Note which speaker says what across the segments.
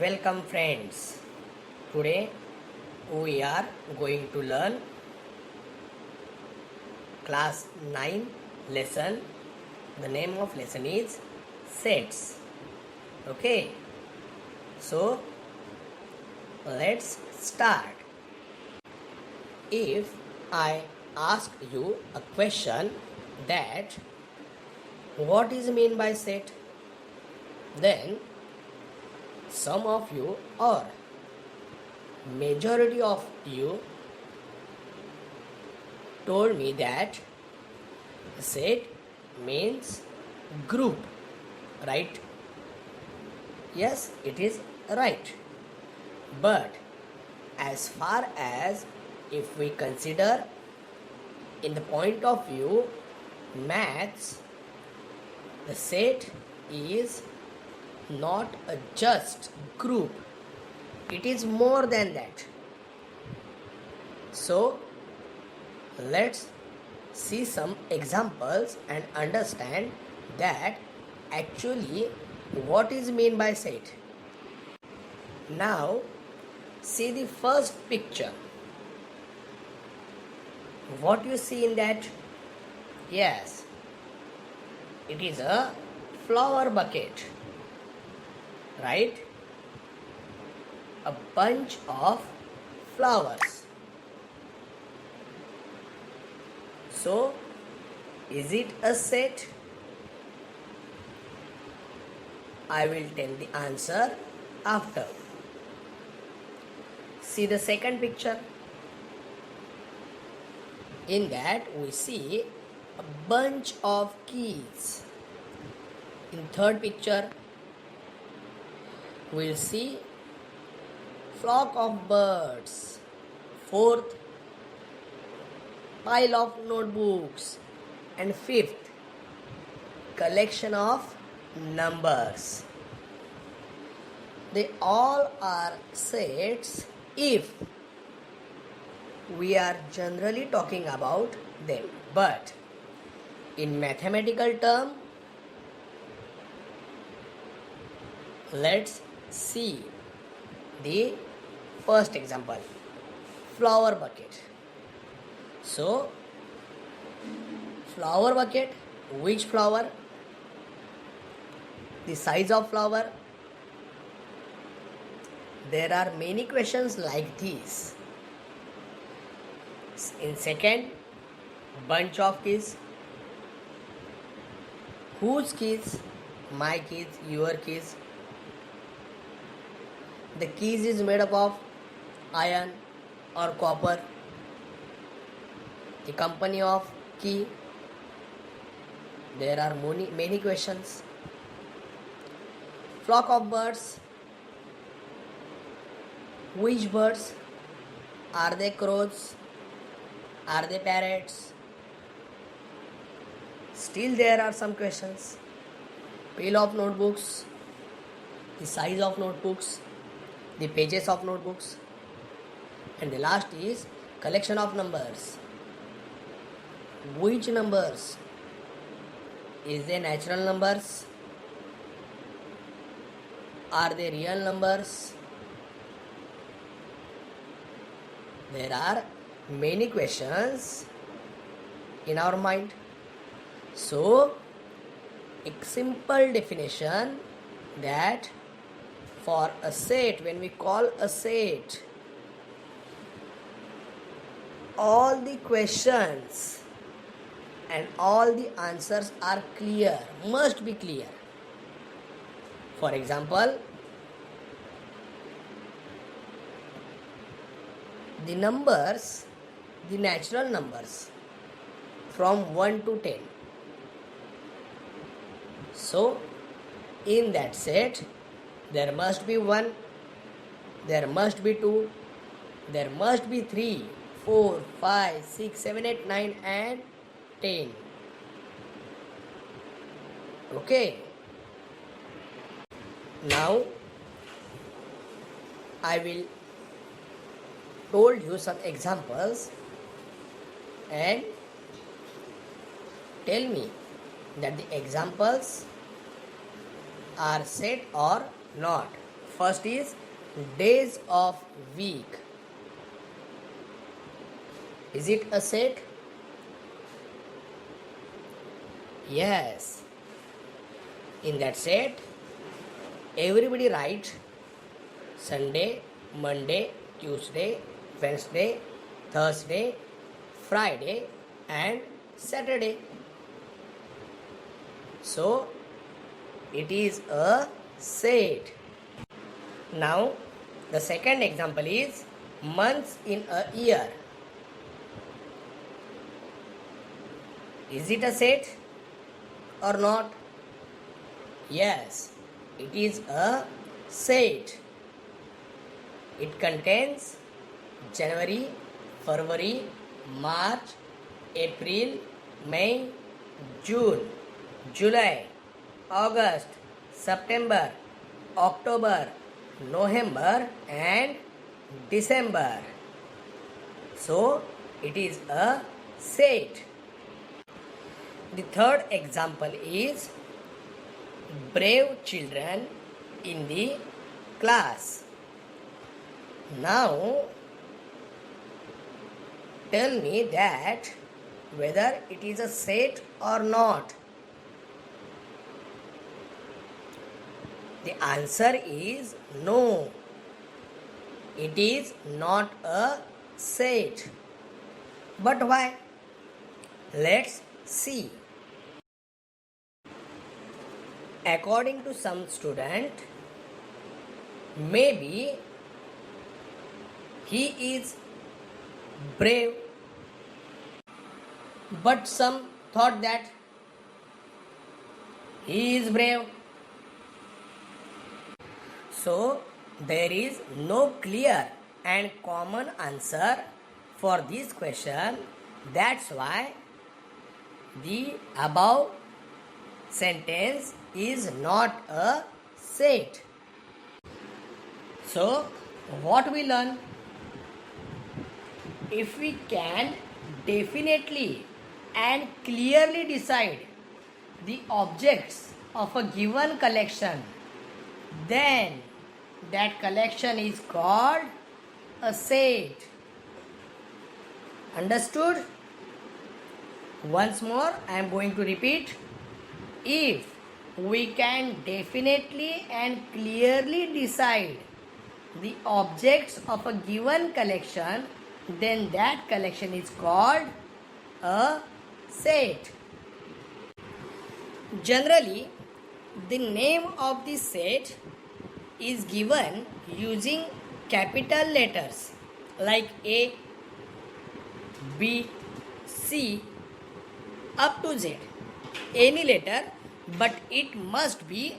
Speaker 1: Welcome friends. Today we are going to learn class 9 lesson. The name of lesson is sets. Okay. So let's start. If I ask you a question that what is mean by set, then some of you or majority of you told me that set means group, right? Yes, it is right. But as far as if we consider in the point of view maths, the set is not a just group, it is more than that. So let's see some examples and understand that actually what is meant by set. Now see the first picture. What you see in that? Yes, it is a flower bucket, right? A bunch of flowers. So, is it a set? I will tell the answer after. See the second picture. In that we see a bunch of keys. In third picture, we'll see flock of birds. Fourth, pile of notebooks. And fifth, collection of numbers. They all are sets if we are generally talking about them. But in mathematical term, let's see the first example, flower bucket. So flower bucket, which flower, the size of flower. There are many questions like these. In second, bunch of keys. Whose keys? My keys, your keys. The keys is made up of iron or copper. The company of key. There are many questions. Flock of birds. Which birds? Are they crows? Are they parrots? Still there are some questions. Pile of notebooks. The size of notebooks. The pages of notebooks. And the last is collection of numbers. Which numbers? Is they natural numbers? Are they real numbers? There are many questions in our mind. So, a simple definition that for a set, when we call a set, all the questions and all the answers are clear, must be clear. For example, the numbers, the natural numbers from 1 to 10. So, in that set, there must be 1, there must be 2, there must be 3, 4, 5, 6, 7, 8, 9 and 10. Okay. Now, I will told you some examples and tell me that the examples are set or not. First is days of week. Is it a set? Yes. In that set, everybody writes Sunday, Monday, Tuesday, Wednesday, Thursday, Friday and Saturday. So, it is a set. Now, the second example is months in a year. Is it a set or not? Yes, it is a set. It contains January, February, March, April, May, June, July, August, September, October, November and December. So, it is a set. The third example is brave children in the class. Now, tell me that whether it is a set or not. The answer is no. It is not a set. But why? Let's see. According to some student, maybe he is brave, but some thought that he is brave. So, there is no clear and common answer for this question. That's why the above sentence is not a set. So, what we learn? If we can definitely and clearly decide the objects of a given collection, then that collection is called a set. Understood? Once more, I am going to repeat. If we can definitely and clearly decide the objects of a given collection, then that collection is called a set. Generally, the name of the set is given using capital letters like A, B, C up to Z. Any letter, but it must be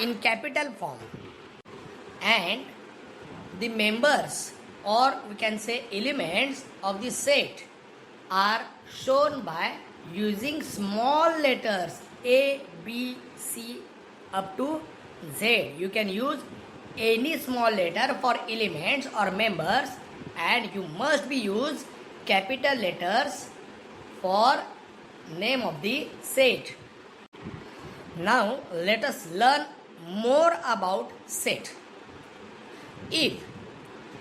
Speaker 1: in capital form. And the members, or we can say elements of the set, are shown by using small letters A, B, C up to Z. You can use any small letter for elements or members, and you must be use capital letters for name of the set. Now let us learn more about set. If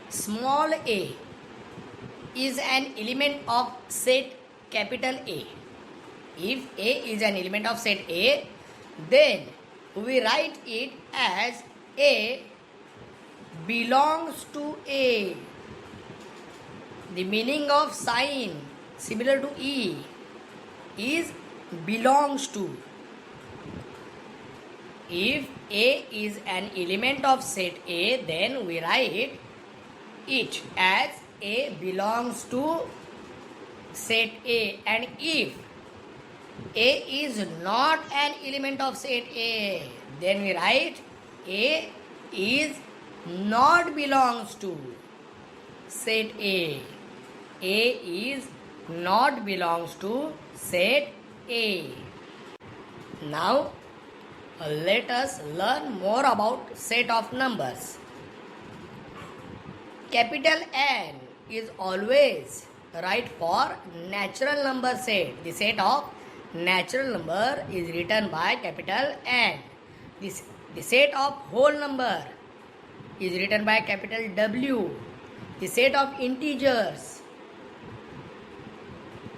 Speaker 1: small a is an element of set capital A, if A is an element of set A, then we write it as A belongs to A. The meaning of sign similar to E is belongs to. If A is an element of set A, then we write it as A belongs to set A. And if A is not an element of set A, then we write A is not belongs to set A. A is not belongs to set A. Now let us learn more about set of numbers. Capital N is always right for natural number set. The set of natural number is written by capital N. The set of whole number is written by capital W. The set of integers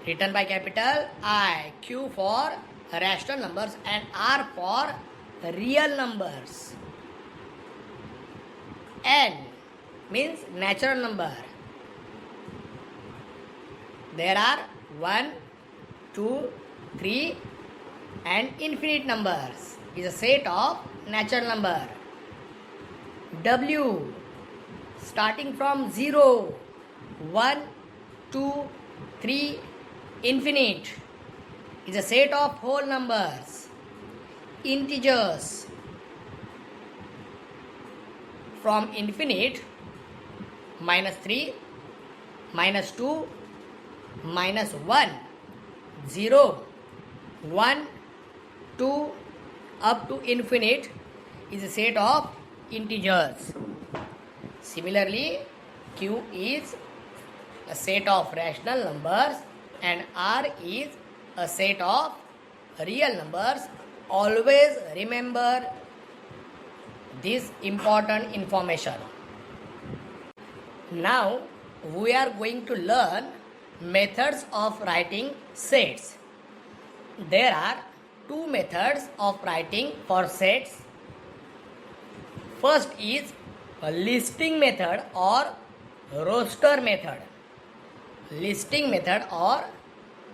Speaker 1: written by capital I. Q for rational numbers and R for real numbers. N means natural number. There are 1, 2, 3 and infinite numbers. Is a set of natural number. W starting from 0, 1, 2, 3, infinite is a set of whole numbers. Integers from infinite -3, -2, -1, 0, 1, 2 up to infinite is a set of integers. Similarly, Q is a set of rational numbers and R is a set of real numbers. Always remember this important information. Now we are going to learn methods of writing sets. There are two methods of writing for sets. First is a listing method or roster method. Listing method or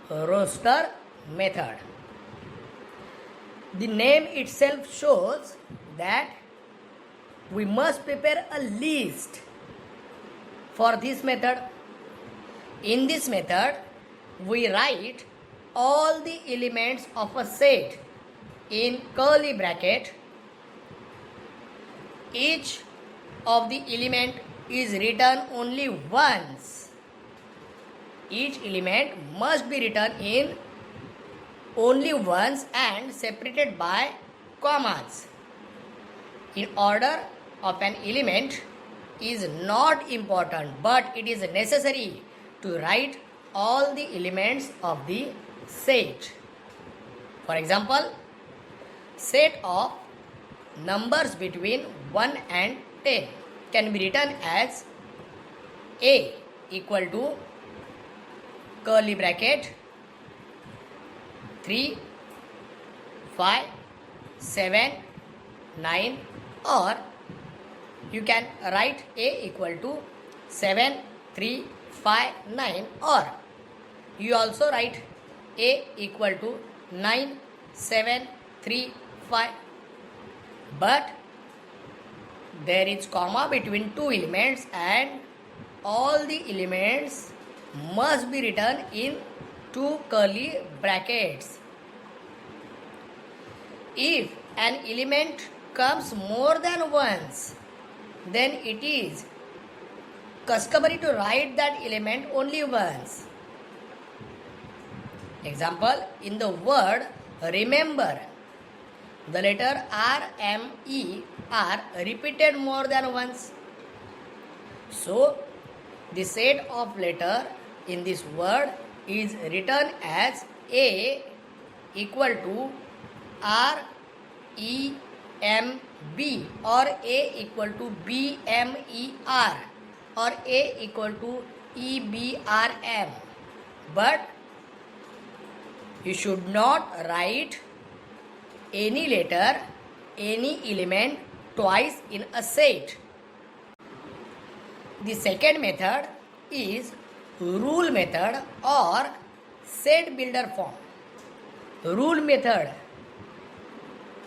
Speaker 1: roster method. The name itself shows that we must prepare a list for this method. In this method, we write all the elements of a set in curly bracket. Each of the element is written only once. Each element must be written in only once and separated by commas. In order of an element is not important, but it is necessary to write all the elements of the set. For example, set of numbers between 1 and 10 can be written as A equal to curly bracket 3, 5, 7, 9, or you can write A equal to 7, 3, 5, 9, or you also write A equal to 9, 7, 3, 5. But there is comma between two elements and all the elements must be written in two curly brackets. If an element comes more than once, then it is customary to write that element only once. Example, in the word remember, the letter R, M, E are repeated more than once. So, the set of letter in this word is written as A equal to R, E, M, B, or A equal to B, M, E, R, or A equal to E, B, R, M. But you should not write any letter, any element twice in a set. The second method is rule method or set builder form. Rule method.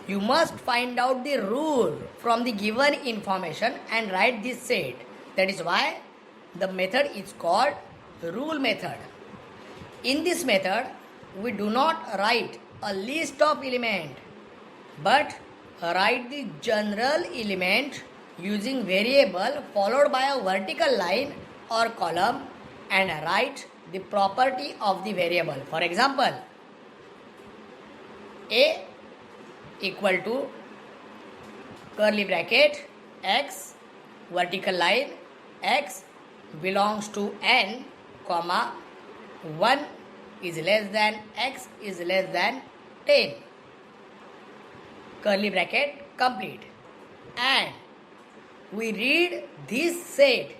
Speaker 1: You must find out the rule from the given information and write this set. That is why the method is called rule method. In this method, we do not write a list of elements, but write the general element using variable followed by a vertical line or column and write the property of the variable. For example, A equal to curly bracket x vertical line x belongs to n comma 1 is less than x is less than 10 curly bracket complete, and we read this set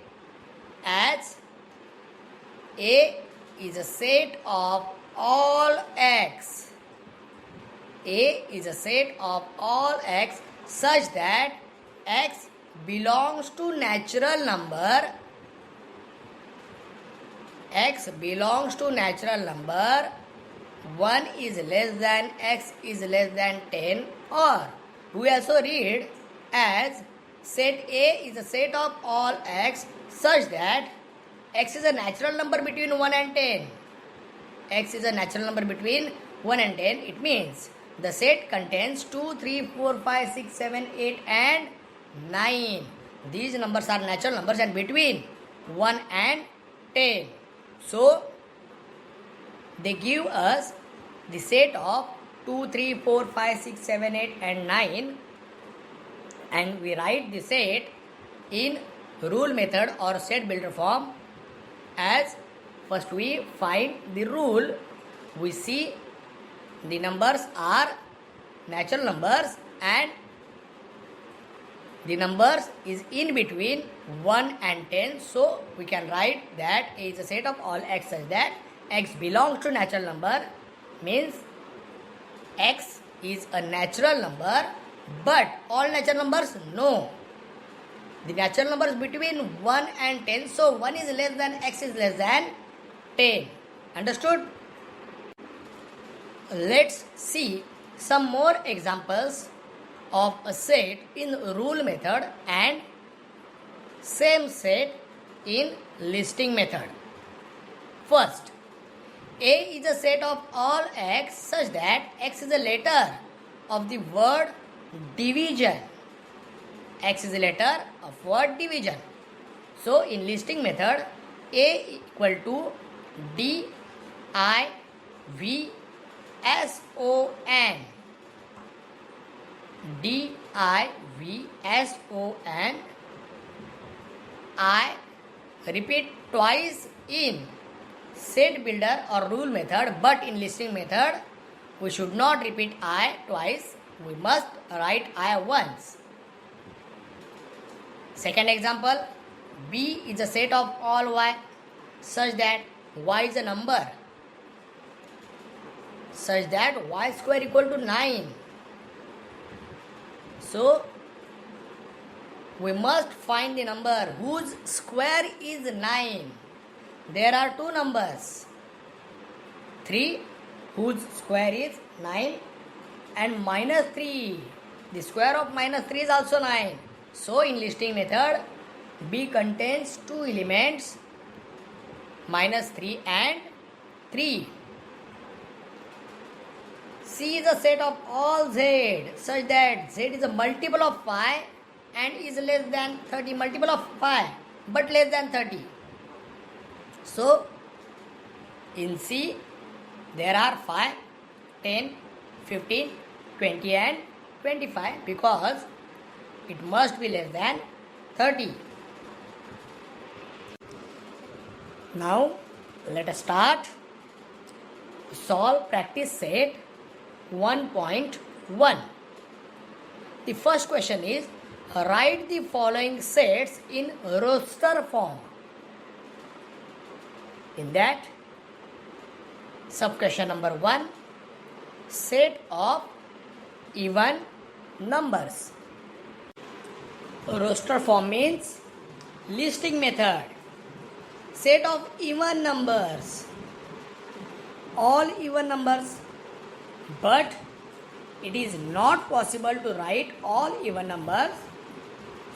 Speaker 1: as A is a set of all x. A is a set of all x such that x belongs to natural number. X belongs to natural number 1 is less than x is less than 10, or we also read as set A is a set of all x such that x is a natural number between 1 and 10. X is a natural number between 1 and 10. It means the set contains 2, 3, 4, 5, 6, 7, 8 and 9. These numbers are natural numbers and between 1 and 10. So, they give us the set of 2, 3, 4, 5, 6, 7, 8 and 9, and we write the set in rule method or set builder form. As first we find the rule, we see the numbers are natural numbers and the numbers is in between 1 and 10. So we can write that A is a set of all x such that x belongs to natural number, means x is a natural number, but all natural numbers, no. The natural numbers between 1 and 10, so 1 is less than x is less than 10. Understood? Let's see some more examples of a set in rule method and same set in listing method. First, A is a set of all x such that x is a letter of the word division. X is a letter of word division. So in listing method, A equal to D I V S O N. D I V S O N. I repeat twice in set builder or rule method, but in listing method we should not repeat I twice, we must write I once. Second example, B is a set of all y such that y is a number such that y square equal to 9. So we must find the number whose square is 9. There are two numbers, 3 whose square is 9 and minus 3. The square of minus 3 is also 9. So in listing method, B contains two elements, minus 3 and 3. C is a set of all z such that z is a multiple of 5 and is less than 30, multiple of 5 but less than 30. So in C there are 5, 10, 15, 20 and 25 because it must be less than 30. Now let us start solve practice set 1.1. The first question is write the following sets in roster form. In that, sub-question number 1, set of even numbers. Roster form means listing method. Set of even numbers. All even numbers. But it is not possible to write all even numbers.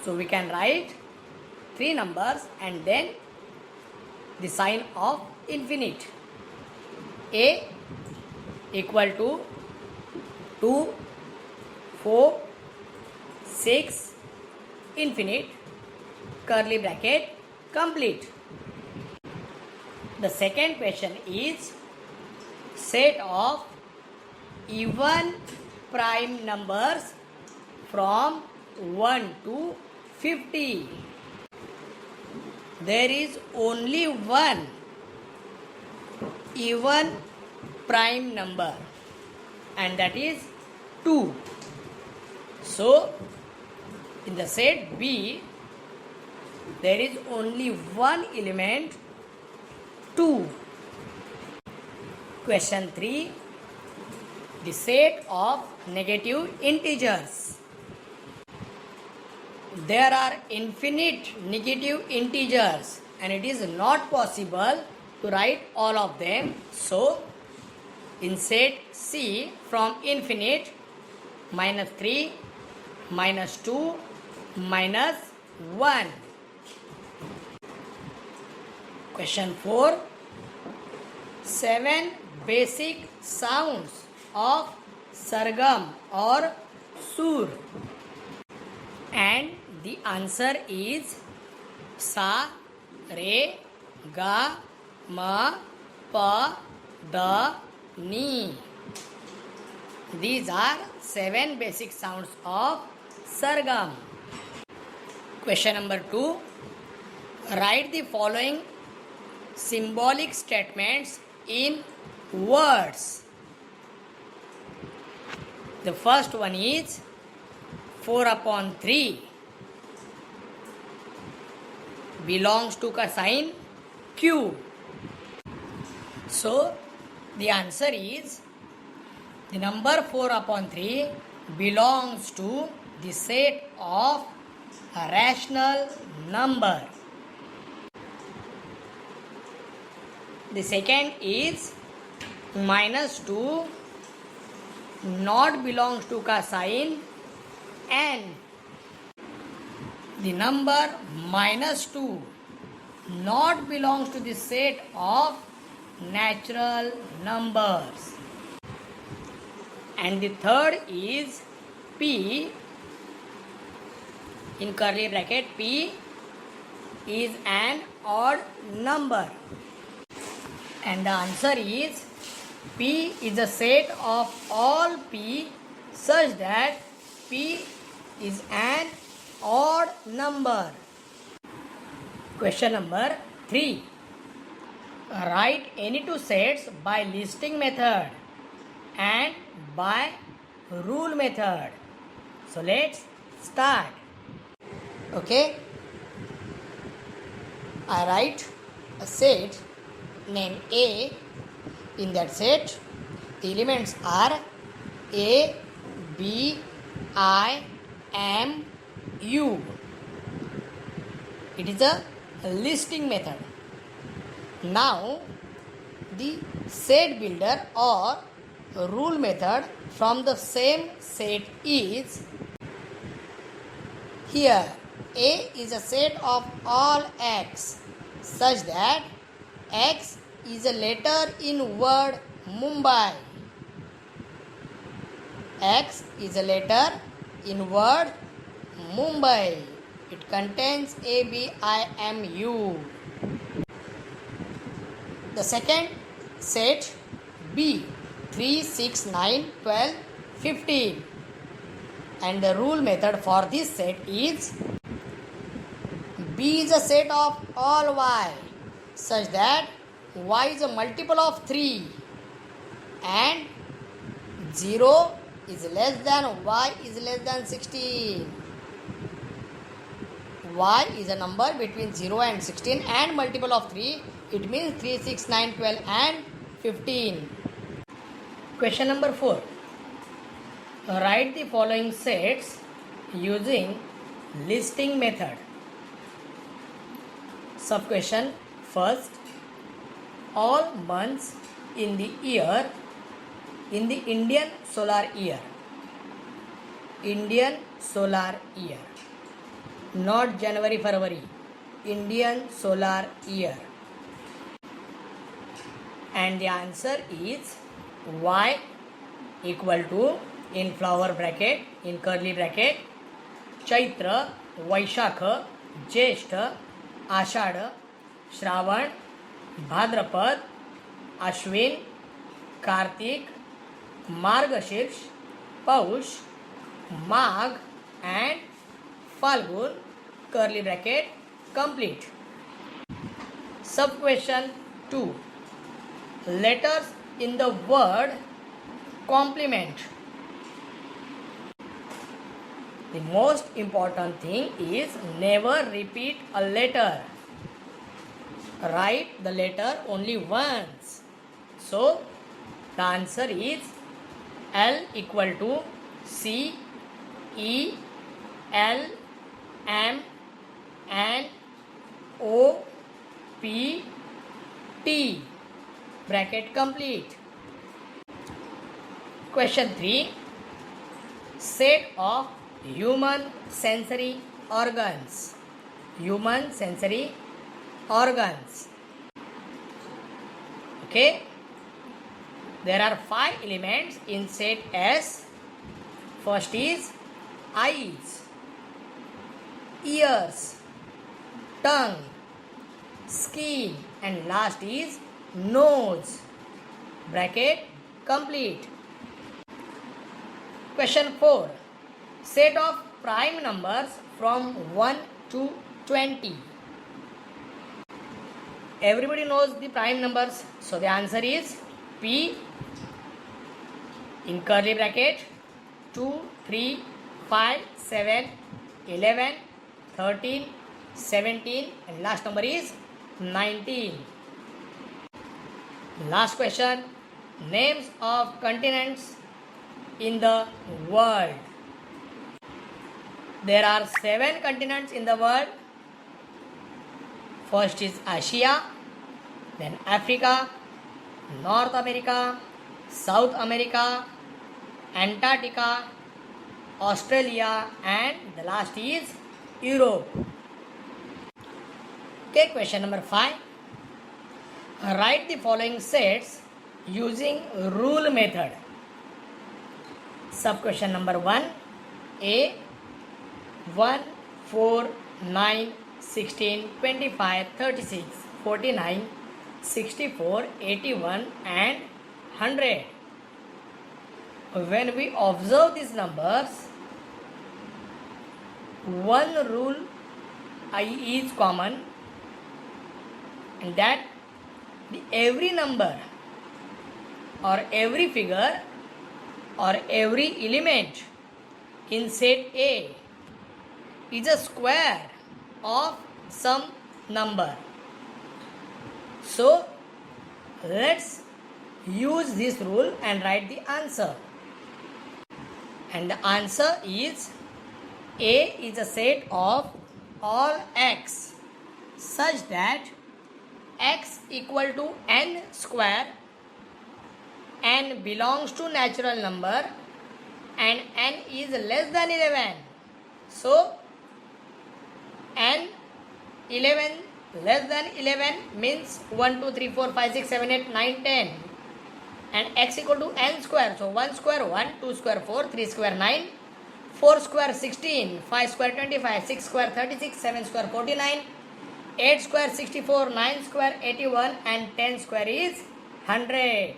Speaker 1: So we can write 3 numbers and then the sign of infinite. A equal to 2, 4, 6, infinite, curly bracket, complete. The second question is set of even prime numbers from 1 to 50. There is only one even prime number and that is 2. So in the set B there is only one element 2. Question 3. The set of negative integers. There are infinite negative integers and it is not possible to write all of them. So, in set C from infinite, -3, -2, -1. Question 4. 7 basic sounds of sargam or sur. And the answer is sa, re, ga, ma, pa, da, ni. These are 7 basic sounds of sargam. Question number 2. Write the following symbolic statements in words. The first one is 4/3 belongs to का sign Q. So, the answer is the number 4/3 belongs to the set of a rational number. The second is -2 not belongs to का sign N. The number -2 not belongs to the set of natural numbers. And the third is P in curly bracket. P is an odd number. And the answer is P is a set of all P such that P is an odd number. Question number 3. Write any two sets by listing method and by rule method. So let's start. Okay. I write a set named A. In that set, the elements are A, B, I, M, U. It is a listing method. Now, the set builder or rule method from the same set is here. A is a set of all X such that X is a letter in word Mumbai. X is a letter in word Mumbai. It contains A, B, I, M, U. The second set B 3, 6, 9, 12, 15. And the rule method for this set is B is a set of all Y such that Y is a multiple of 3 and 0 is less than Y is less than 16. Y is a number between 0 and 16 and multiple of 3. It means 3, 6, 9, 12 and 15. Question number 4. Write the following sets using listing method. Sub question. First, all months in the year in the Indian solar year. Indian solar year. Not January, February. Indian solar year. And the answer is Y equal to, in flower bracket, in curly bracket, Chaitra, Vaishakha, Jeshta, Ashadha, Shravan, Bhadrapad, Ashwin, Kartik, Margashirs, Paush, Magh and Falgun, curly bracket, complete. Sub question 2. Letters in the word complement. The most important thing is never repeat a letter. Write the letter only once. So the answer is L equal to C E L M N O P T. Bracket complete. Question 3. Set of human sensory organs. Human sensory organs. Okay. There are 5 elements in set S. First is eyes, ears, tongue, skin, and last is nose. Bracket complete. Question 4. Set of prime numbers from 1 to 20. Everybody knows the prime numbers. So the answer is P in curly bracket 2, 3, 5, 7, 11, 13, 17 and last number is 19. Last question. Names of continents in the world. There are 7 continents in the world. First is Asia, then Africa, North America, South America, Antarctica, Australia and the last is Europe. Okay, question number 5. Write the following sets using rule method. Sub question number 1. A 1, 4, 9, 16, 25, 36, 49, 64, 81 and 100. When we observe these numbers, one rule is common, and that every number or every figure or every element in set A is a square of some number. So let's use this rule and write the answer. And the answer is A is a set of all x such that x equal to n square, n belongs to natural number and n is less than 11. So n 11 less than 11 means 1, 2, 3, 4, 5, 6, 7, 8, 9, 10 and x equal to n square. So 1 square 1, 2 square 4, 3 square 9, 4 square 16, 5 square 25, 6 square 36, 7 square 49, 8 square 64, 9 square 81 and 10 square is 100.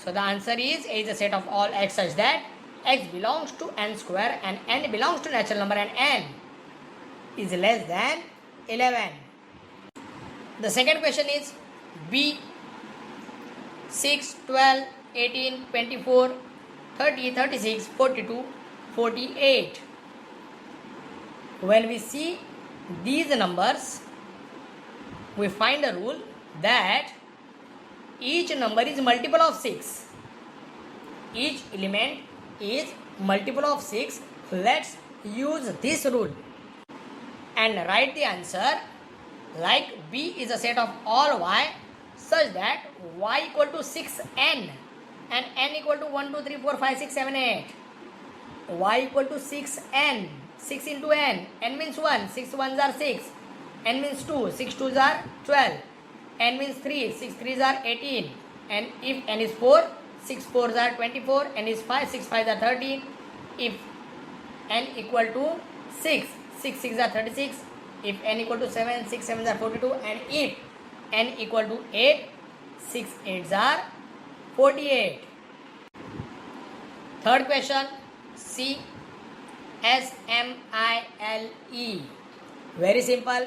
Speaker 1: So the answer is A is a set of all x such that x belongs to n square and n belongs to natural number and n is less than 11. The second question is B 6, 12, 18, 24, 30, 36, 42, 48. When we see these numbers, we find a rule that each number is multiple of 6. Each element is multiple of 6. Let's use this rule and write the answer like B is a set of all y such that y equal to 6n and n equal to 1, 2, 3, 4, 5, 6, 7, 8. Y equal to 6n, 6 into n, n means 1, 6 ones are 6, n means 2, 6 twos are 12, n means 3, 6 threes are 18, and if n is 4, 6 fours are 24, n is 5, 6 fives are 13, if n equal to 6, 6 sixes are 36, if n equal to 7, 6 sevens are 42, and if n equal to 8, 6 eights are 48. Third question, C S M I L E. Very simple.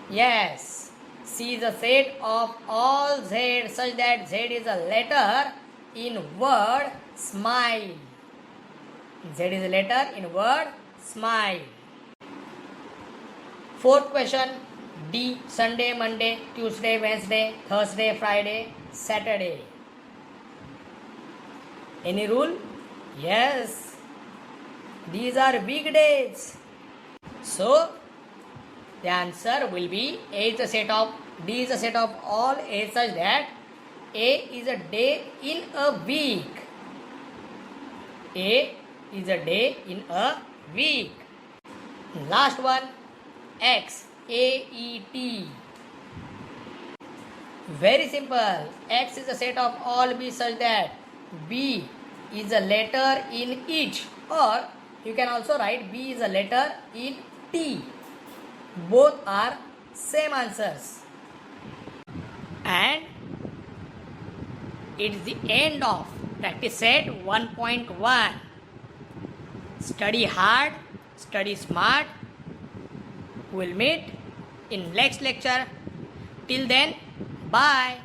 Speaker 1: Yes, C is a set of all Z such that Z is a letter in word smile. Z is a letter in word smile. Fourth question. D. Sunday, Monday, Tuesday, Wednesday, Thursday, Friday, Saturday. Any rule? Yes. These are weekdays. So, the answer will be A is a set of, D is a set of all A such that A is a day in a week. A is a day in a week. Last one, X, A-E-T. Very simple. X is a set of all B such that B is a letter in each, or you can also write B is a letter in T. Both are same answers. And it is the end of practice set 1.1. Study hard, study smart. We'll meet in next lecture. Till then, bye.